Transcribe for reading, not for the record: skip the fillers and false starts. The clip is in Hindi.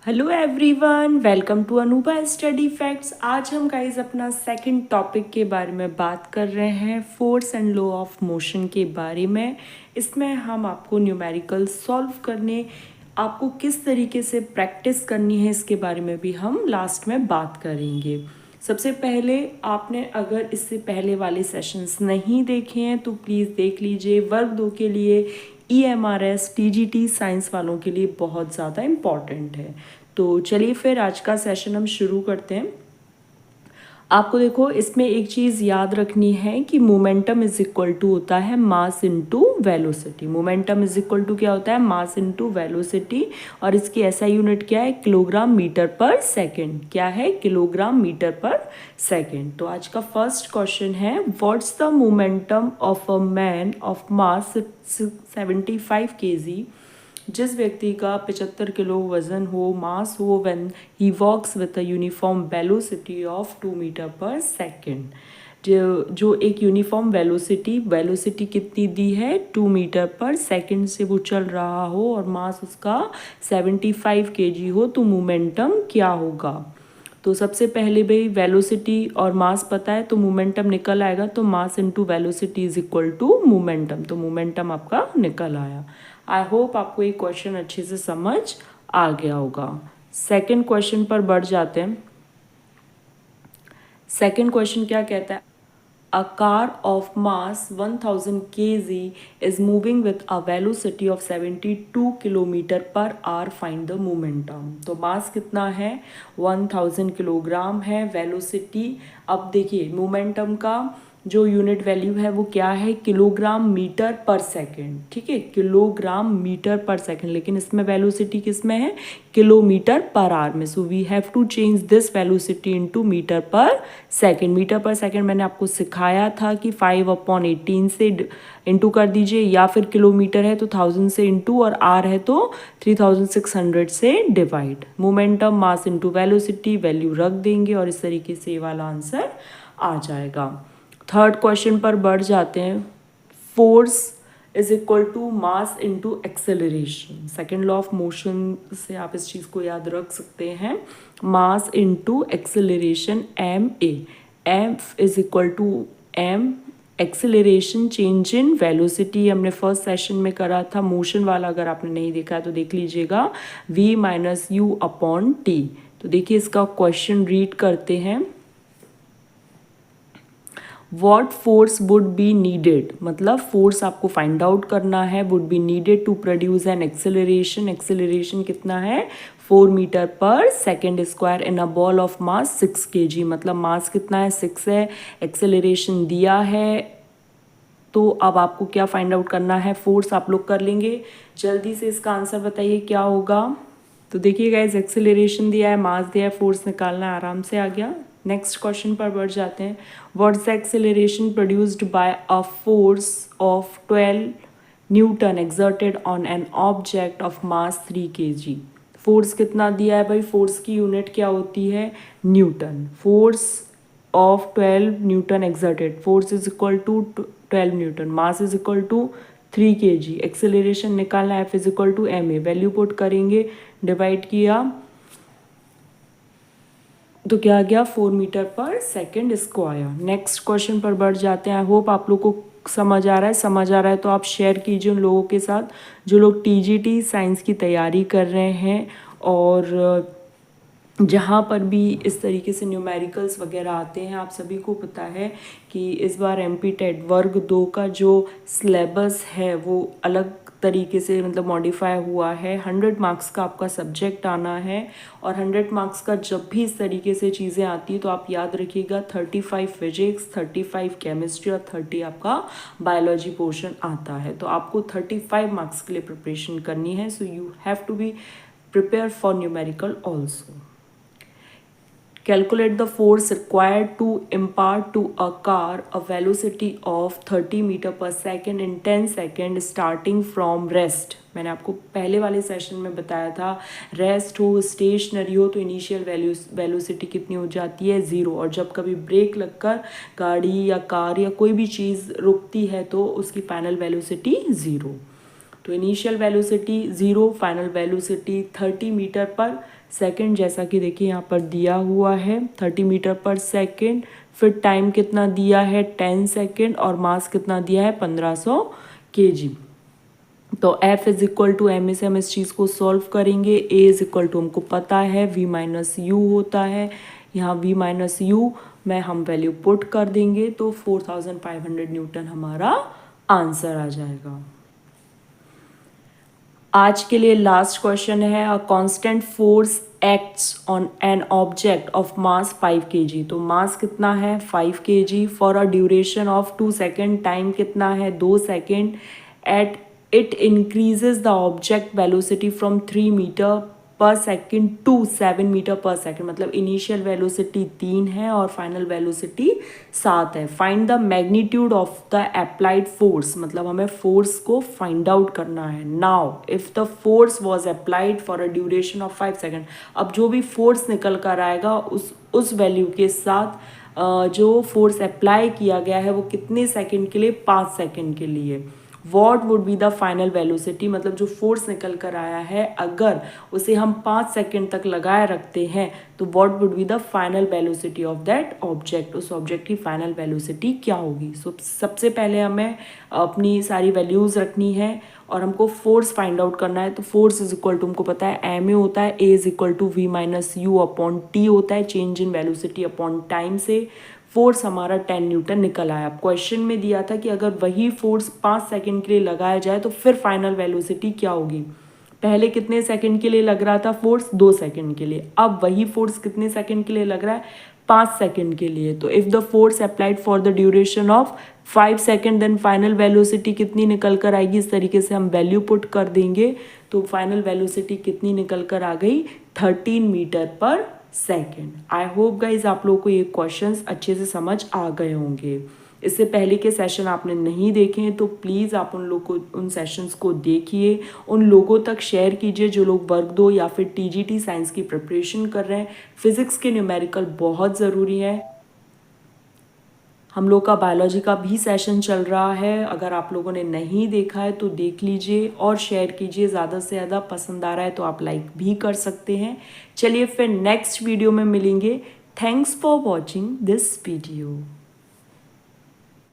Hello everyone, welcome to Anupa study facts. आज हम गाइज अपना सेकंड टॉपिक के बारे में बात कर रहे हैं, force and law of motion के बारे में। इसमें हम आपको न्यूमेरिकल सॉल्व करने, आपको किस तरीके से प्रैक्टिस करनी है, इसके बारे में भी हम लास्ट में बात करेंगे। सबसे पहले आपने अगर इससे पहले वाले सेशंस नहीं देखे हैं तो प्लीज़ देख लीजिए। वर्ग 2 के लिए EMRS TGT साइंस वालों के लिए बहुत ज़्यादा इम्पॉर्टेंट है। तो चलिए फिर आज का सेशन हम शुरू करते हैं। आपको देखो, इसमें एक चीज़ याद रखनी है कि मोमेंटम इज इक्वल टू होता है mass into velocity. Momentum is equal to क्या होता है? Mass into velocity. और इसकी SI यूनिट क्या है? Kilogram meter per second. क्या है? Kilogram meter per second. तो आज का फर्स्ट क्वेश्चन है, what's the momentum of a man of mass 75 kg, जिस व्यक्ति का 75 किलो वजन हो, मास हो, when he walks with a uniform velocity of 2 meter per second. जो एक यूनिफॉर्म वेलोसिटी कितनी दी है? 2 मीटर पर सेकेंड से वो चल रहा हो और मास उसका 75 kg हो, तो मोमेंटम क्या होगा? तो सबसे पहले भाई वेलोसिटी और मास पता है तो मोमेंटम निकल आएगा। तो mass into velocity is equal to momentum. तो मोमेंटम आपका निकल आया। आई होप आपको ये क्वेश्चन अच्छे से समझ आ गया होगा। सेकंड क्वेश्चन पर बढ़ जाते हैं। सेकंड क्वेश्चन क्या कहता है? A car of mass 1000 kg is moving with a velocity of 72 kilometre per our, find the momentum. तो मास कितना है? 1000 किलोग्राम है। वेलोसिटी, अब देखिए मोमेंटम का जो यूनिट वैल्यू है वो क्या है? Kilogram meter per second. ठीक है, किलोग्राम मीटर पर सेकेंड, लेकिन इसमें वेलोसिटी किस में है? किलोमीटर पर आवर में। So we have to change this velocity into meter per second. Meter per second मैंने आपको सिखाया था कि 5/18 से इंटू कर दीजिए, या फिर किलोमीटर है तो 1000 से इंटू, और आर है तो 3600 से divide. Momentum mass into velocity, value रख देंगे और इस तरीके से ये वाला आंसर आ जाएगा। थर्ड क्वेश्चन पर बढ़ जाते हैं। Force is equal to mass into acceleration. Second law of motion से आप इस चीज़ को याद रख सकते हैं। Mass into acceleration MA। F is equal to M। Acceleration change in velocity हमने फर्स्ट सेशन में करा था। मोशन वाला अगर आपने नहीं देखा है तो देख लीजिएगा, V-U/T। तो देखिए इसका क्वेश्चन रीड करते हैं। What force would be needed, मतलब फोर्स आपको फाइंड आउट करना है। Would be needed to produce an acceleration. Acceleration कितना है? 4 meter per second square in a ball of mass 6 kg। मतलब मास कितना है? 6 है। एक्सेलरेशन दिया है, तो अब आपको क्या फाइंड आउट करना है? फोर्स आप लोग कर लेंगे। जल्दी से इसका आंसर बताइए क्या होगा। तो देखिए गाइस, एक्सेलरेशन दिया है, मास दिया है, फोर्स निकालना है, आराम से आ गया। नेक्स्ट क्वेश्चन पर बढ़ जाते हैं। What's the acceleration produced by a force of 12 newton exerted on an object of mass 3 kg। Force कितना दिया है भाई? फोर्स की यूनिट क्या होती है? Newton. Force of 12 newton exerted, force is equal to 12 newton, mass is equal to 3 kg। Acceleration निकालना है, F is equal to MA। Value put करेंगे, डिवाइड किया तो क्या आ गया? 4 meter per second square. Next question पर बढ़ जाते हैं। आई होप आप लोग को समझ आ रहा है। समझ आ रहा है तो आप शेयर कीजिए उन लोगों के साथ जो लोग TGT साइंस की तैयारी कर रहे हैं, और जहाँ पर भी इस तरीके से न्यूमेरिकल्स वगैरह आते हैं। आप सभी को पता है कि इस बार MP टेट वर्ग 2 का जो सिलेबस है वो अलग तरीके से मतलब मॉडिफाई हुआ है। 100 मार्क्स का आपका सब्जेक्ट आना है, और 100 मार्क्स का जब भी इस तरीके से चीज़ें आती है तो आप याद रखिएगा 35 फिजिक्स, 35 केमिस्ट्री और 30 आपका बायोलॉजी पोर्शन आता है। तो आपको 35 मार्क्स के लिए प्रिपरेशन करनी है। So you have to be prepare for numerical also. Calculate the force required to impart to a car a velocity of 30 meter per second in 10 second starting from rest। मैंने आपको पहले वाले सेशन में बताया था, रेस्ट हो, स्टेशनरी हो तो इनिशियल वेलोसिटी कितनी हो जाती है? 0। और जब कभी ब्रेक लगकर गाड़ी या कार या कोई भी चीज़ रुकती है तो उसकी फाइनल वेलोसिटी 0। तो initial velocity 0, final velocity 30 meter per second, जैसा कि देखिए यहाँ पर दिया हुआ है 30 मीटर पर सेकेंड। फिर टाइम कितना दिया है 10 सेकेंड और मास कितना दिया है 1500 kg। तो F is equal to M से हम इस चीज़ को सॉल्व करेंगे। A इज इक्वल टू हमको पता है V माइनस यू होता है, यहाँ V माइनस यू में हम वैल्यू पुट कर देंगे तो 4500 न्यूटन हमारा आंसर आ जाएगा। आज के लिए लास्ट क्वेश्चन है, a constant force acts on an object of mass 5 kg। तो मास कितना है 5 kg for a duration of 2 second, time कितना है 2 second. At it increases the object velocity from 3 meter per second to 7 meter per second. मतलब इनिशियल वेलोसिटी 3 है और फाइनल वेलोसिटी 7 है। Find the magnitude of the applied force, मतलब हमें फोर्स को फाइंड आउट करना है। Now if the force was applied for a duration of 5 second, अब जो भी फोर्स निकल कर आएगा उस वैल्यू के साथ जो फोर्स अप्लाई किया गया है वो कितने सेकेंड के लिए, 5 सेकेंड के लिए। What would be the final velocity, मतलब जो फोर्स निकल कर आया है अगर उसे हम 5 सेकेंड तक लगाए रखते हैं तो what would be the final velocity of that object, उस ऑब्जेक्ट की फाइनल वेलोसिटी क्या होगी। सबसे पहले हमें अपनी सारी वैल्यूज़ रखनी है और हमको फोर्स फाइंड आउट करना है। तो फोर्स इज इक्वल टू हमको पता है एम ए होता है, A is equal to V minus U upon T होता है, change in velocity upon time से। फोर्स हमारा 10 न्यूटन निकल आया। क्वेश्चन में दिया था कि अगर वही फोर्स 5 सेकेंड के लिए लगाया जाए तो फिर फाइनल वेलोसिटी क्या होगी। पहले कितने सेकंड के लिए लग रहा था फोर्स, 2 सेकंड के लिए। अब वही फोर्स कितने सेकंड के लिए लग रहा है, 5 सेकंड के लिए। तो if the force applied for the duration of 5 second then final velocity कितनी निकल कर आएगी। इस तरीके से हम वैल्यू पुट कर देंगे तो फाइनल वेलोसिटी कितनी निकल कर आ गई, 13 metre per second. I hope guys आप लोगों को ये क्वेश्चंस अच्छे से समझ आ गए होंगे। इससे पहले के सेशन आपने नहीं देखे हैं तो प्लीज़ आप उन सेशंस को देखिए, उन लोगों तक शेयर कीजिए जो लोग वर्ग 2 या फिर टीजीटी साइंस की प्रिपरेशन कर रहे हैं। फिजिक्स के न्यूमेरिकल बहुत ज़रूरी है। हम लोग का बायोलॉजी का भी सेशन चल रहा है, अगर आप लोगों ने नहीं देखा है तो देख लीजिए और शेयर कीजिए। ज़्यादा से ज़्यादा पसंद आ रहा है तो आप लाइक भी कर सकते हैं। चलिए फिर नेक्स्ट वीडियो में मिलेंगे। Thanks for watching this video.